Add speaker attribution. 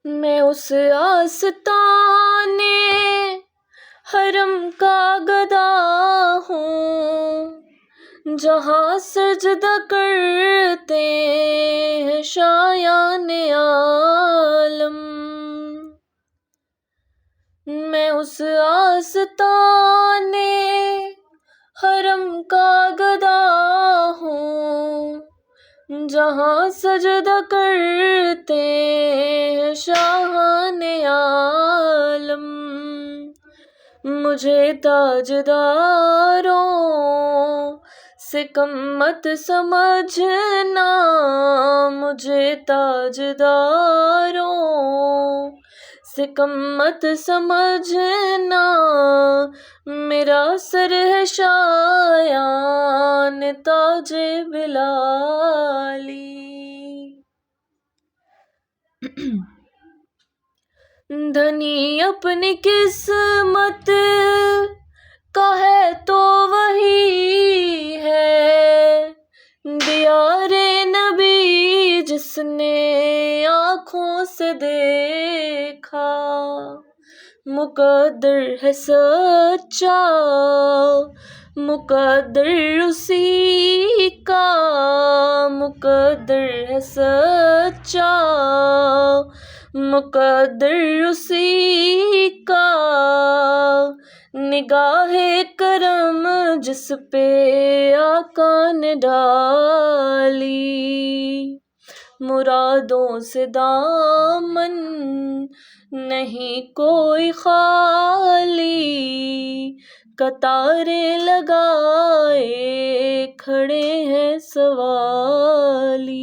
Speaker 1: میں اس آستانے حرم کا گدا ہوں جہاں سجدہ کرتے ہیں شایان عالم. میں اس آستانے حرم کا گدا ہوں جہاں سجدہ کرتے ہیں شاہان عالم. مجھے تاجداروں سے کم مت سمجھنا، مجھے تاجداروں سے کم مت سمجھنا، میرا سر ہے شایان تاج بلالی. دھنی اپنی قسمت کا ہے تو وہی ہے دیار نبی جس نے آنکھوں سے دیکھا. مقدر ہے سچا مقدر اسی کا، مقدر ہے سچا مقدر اسی کا. نگاہ کرم جس پہ آقا نے ڈالی، مرادوں سے دامن نہیں کوئی خالی، قطاریں لگائے کھڑے ہیں سوالی.